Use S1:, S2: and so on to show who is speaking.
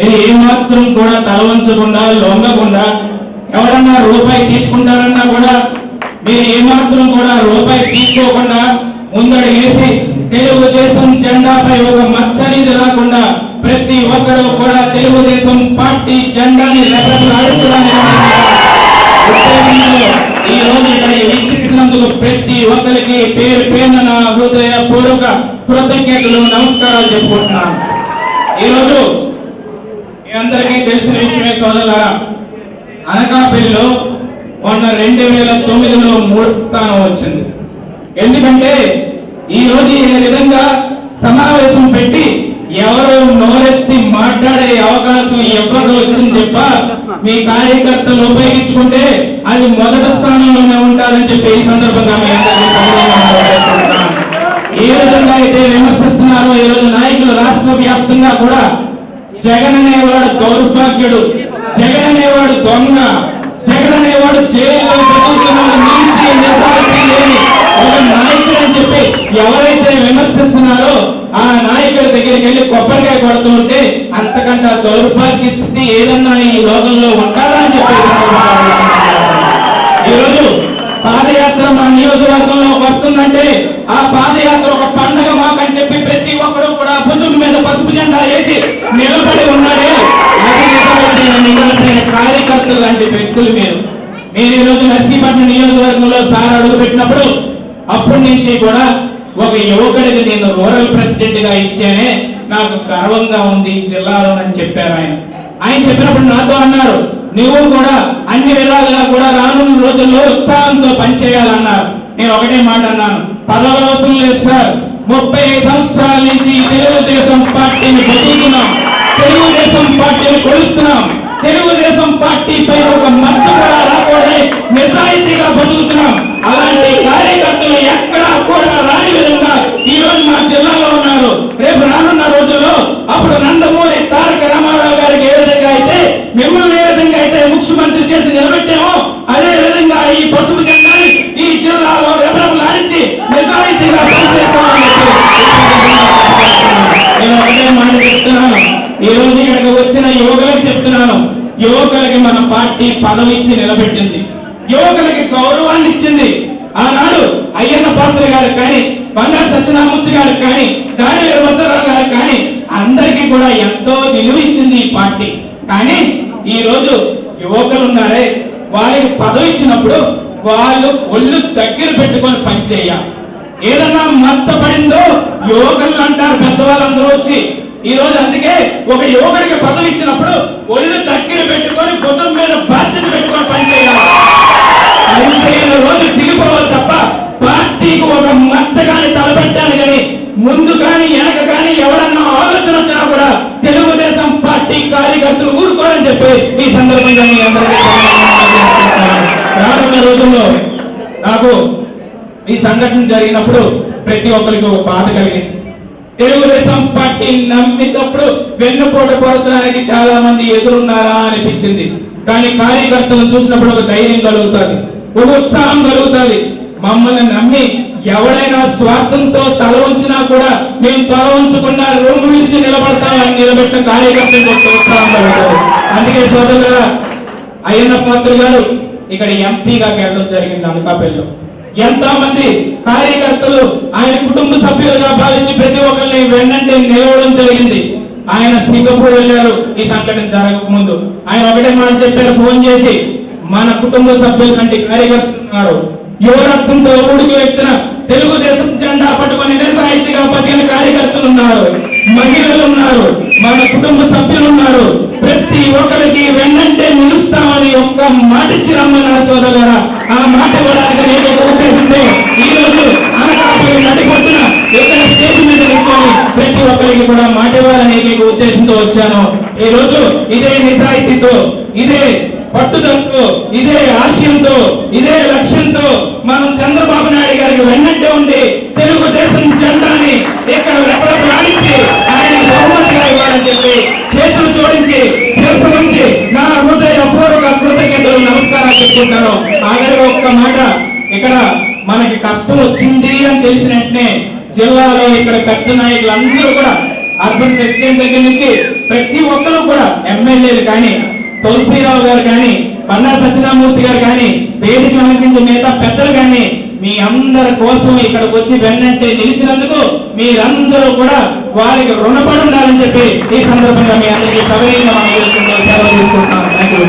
S1: ఇది ఏమాత్రం కూడా తలవంచకుండా లొంగకుండా ఎవరన్నా రూపాయి తీసుకుంటారన్నా కూడా మీరు ఏమాత్రం కూడా రూపాయి తీసుకోకుండా ముందడుగేసి తెలుగుదేశం జెండాపై ఒక మచ్చనిది రాకుండా ప్రతి ఒక్కరూ కూడా తెలుగుదేశం పార్టీ జెండాని ఈ రోజు ఇక్కడ వీక్షించినందుకు ప్రతి ఒక్కరికి పేరు పేరున నా హృదయపూర్వక కృతజ్ఞతలు నమస్కారాలు చెప్పుకుంటున్నాను. ఈరోజు మీ అందరికీ తెలిసిన విషయమే సోదరులారా, అనకాపల్లిలో మొన్న 2009లో 3వ స్థానం వచ్చింది. ఎందుకంటే ఈ రోజు ఈ విధంగా సమావేశం పెట్టి ఎవరు నోరెత్తి మాట్లాడే అవకాశం ఎవరు వచ్చింది చెప్ప మీ కార్యకర్తలు ఉపయోగించుకుంటే అది మొదటి స్థానంలోనే ఉంటారని చెప్పి ఈ సందర్భంగా ఏ విధంగా అయితే విమర్శిస్తున్నారో ఈ రోజు నాయకులు రాష్ట్ర వ్యాప్తంగా కూడా జగన్ అనేవాడు దౌర్భాగ్యుడు, జగన్ అనేవాడు దొంగ, జగన్ అనేవాడు జైల్లో ఒక నాయకుడు అని చెప్పి ఎవరైతే విమర్శిస్తున్నారో ఆ నాయకుల దగ్గరికి వెళ్ళి కొబ్బరికాయ కొడుతూ ఉంటే అంతకంటే దౌర్భాగ్య స్థితి ఏదన్నా ఈ లోకంలో ఉంటారా అని చెప్పి ఈరోజు పాదయాత్ర మా నియోజకవర్గంలో వస్తుందంటే ఆ పాదయాత్ర ఒక పండగ మాకని చెప్పి ప్రతి ఒక్కరు కూడా భుజం మీద పసుపు జెండా వేసి నిలబడి ఉన్నాడే కార్యకర్తలు లాంటి వ్యక్తులు మీరు ఈరోజు నర్సీపట్నం నియోజకవర్గంలో సార్ అడుగు పెట్టినప్పుడు అప్పటి నుంచి కూడా ఒక యువకుడికి నేను రూరల్ ప్రెసిడెంట్ గా ఇచ్చానే నాకు గర్వంగా ఉంది జిల్లాలో అని చెప్పారు ఆయన చెప్పినప్పుడు నాతో అన్నారు, నువ్వు కూడా అన్ని విధాలుగా కూడా రానున్న రోజుల్లో ఉత్సాహంతో పనిచేయాలన్నారు. నేను ఒకటే మాట అన్నాను, పదవుల అవసరం లేదు సార్, 35 సంవత్సరాల నుంచి తెలుగుదేశం పార్టీని బతుకుతున్నాం, తెలుగుదేశం పార్టీని కొలుస్తున్నాం, తెలుగుదేశం పార్టీ పై ఒక మచ్చ కూడా రాకూడదని నిజాయితీగా బతుకుతున్నాం. అలాంటి కార్యకర్తలు ఎక్కడా కూడా రాని విధంగా ఈ రోజు మా జిల్లాలో ఉన్నారు. రేపు రానున్న రోజుల్లో అప్పుడు నందమూరి తారక రామారావు గారికి ఏ విధంగా అయితే మిమ్మల్ని ఏ విధంగా అయితే ముఖ్యమంత్రి చేసి నిలబెట్టామో అదే విధంగా ఈ పసుపు జెండాని ఈ జిల్లాలో రెపరెపలాడించి నిజాయితీగా పనిచేస్తామని నేను ఒకటే మాట చెప్తున్నాను. ఈ రోజు ఇక్కడికి వచ్చిన యువకులకు చెప్తున్నాను, యువకులకి మన పార్టీ పదవి ఇచ్చి నిలబెట్టింది, యువకులకి గౌరవాన్ని ఇచ్చింది. ఆనాడు అయ్యన్న పాత్ర గారు కానీ, బంగారు సత్యనామూర్తి గారు కానీ, దాని వీరభద్రరావు గారు కానీ అందరికీ కూడా ఎంతో విలువ ఇచ్చింది ఈ పార్టీ. కానీ ఈ రోజు యువకులు ఉన్నారే, వారికి పదవి ఇచ్చినప్పుడు వాళ్ళు ఒళ్ళు దగ్గర పెట్టుకొని పనిచేయాలి. ఏదన్నా మచ్చపడిందో యువకులు అంటారు పెద్దవాళ్ళందరూ వచ్చి. ఈ రోజు అందుకే ఒక యువకుడికి పదవి ఇచ్చినప్పుడు ఒళ్ళు దగ్గర పెట్టుకొని భుజం మీద బాధ్యత పెట్టుకొని పనిచేయాలి. పనిచేయని రోజు దిగిపోవాలి తప్ప పార్టీకి ఒక మచ్చ కానీ తలపెట్టాలి కానీ ముందు కానీ వెనక కానీ ఎవరన్నా ఆలోచన వచ్చినా కూడా తెలుగుదేశం పార్టీ కార్యకర్తలు ఊరుకోరని చెప్పి ఈ సందర్భంగా మీ అందరికీ రానున్న రోజుల్లో నాకు ఈ సంఘటన జరిగినప్పుడు ప్రతి ఒక్కరికి ఒక బాధ కలిగింది. తెలుగుదేశం పార్టీ నమ్మినప్పుడు వెన్నుపోటు పొరచడానికి చాలా మంది ఎదురున్నారా అనిపించింది. కానీ కార్యకర్తలు చూసినప్పుడు ఒక ధైర్యం కలుగుతుంది, ఒక ఉత్సాహం కలుగుతుంది. మమ్మల్ని నమ్మి ఎవడైనా స్వార్థంతో తల ఉంచినా కూడా మేము తల ఉంచకుండా రొమ్ము విడిచి నిలబడతామని నిలబెట్టిన కార్యకర్తలకు ఒక ఉత్సాహం కలుగుతుంది. అందుకే సోదరులారా, అయ్యన్న పాత్ర గారు ఇక్కడ ఎంపీగా గెలవడం జరిగింది. అనకాపల్లిలో ఎంతో మంది కార్యకర్తలు ఆయన కుటుంబ సభ్యులుగా భావించి ప్రతి ఒక్కరిని వెన్నంటే నిలవడం జరిగింది. ఆయన సింగపూర్ వెళ్ళారు. ఈ సంఘటన జరగక ముందు ఆయన ఒకటే మాట చెప్పారు, ఫోన్ చేసి, మన కుటుంబ సభ్యుల కంటే కార్యకర్తలు యువరత్నంతో ఊడికి ఎత్తిన తెలుగుదేశం జెండా పట్టుకుని నిజాయితీగా బతికిన కార్యకర్తలు ఉన్నారు, మహిళలు ఉన్నారు, మన కుటుంబ సభ్యులు ఉన్నారు. ప్రతి ఒక్కరికి వెన్నంటే నిలుస్తామని ఒక్క మాట ఇచ్చి రమ్మన్నారు సోదరులారా. ఆ మాట ఇవ్వడానికి నేను ఉద్దేశించి ఈ రోజు అనకాపల్లి నడిపొట్టున ఇక్కడ స్టేజ్ మీద నిల్చొని ప్రతి ఒక్కరికి కూడా మాట ఇవ్వాలనే ఉద్దేశంతో వచ్చాను. ఈ రోజు ఇదే నిజాయితీతో, ఇదే పట్టుదలతో, ఇదే ఆశయంతో, ఇదే లక్ష్యంతో మనం చంద్రబాబు నాయుడు గారికి వెన్నంటే ఉండి తెలుగుదేశం జెండాని ఇక్కడ రెపరెపలాడించి ఆయన బహుమతిగా ఇవ్వాలని చెప్పి చేతులు జోడించి చేతుల నుంచి నా హృదయపూర్వక కృతజ్ఞతలు నమస్కారాలు చెప్పుకుంటాను. ఆఖరిగా ఒక్క మాట, ఇక్కడ మనకి కష్టం వచ్చింది అని తెలిసిన వెంటనే జిల్లాలో ఇక్కడ పెద్ద నాయకులు అందరూ కూడా అర్బన్ ప్రెసిడెంట్ దగ్గర నుంచి ప్రతి ఒక్కరు కూడా ఎమ్మెల్యేలు కానీ, తులసిరావు గారు కానీ, పన్నా సత్యనారాయణమూర్తి గారు కానీ, వేదిక అలంకరించిన మిగతా పెద్దలు కానీ మీ అందరి కోసం ఇక్కడికి వచ్చి వెన్నంటే నిలిచినందుకు మీరందరూ కూడా వారికి రుణపడి ఉండాలని చెప్పి ఈ సందర్భంగా మీ అందరికీ సవినయంగా మనం సెలవు తీసుకుంటున్నాం. థాంక్యూ.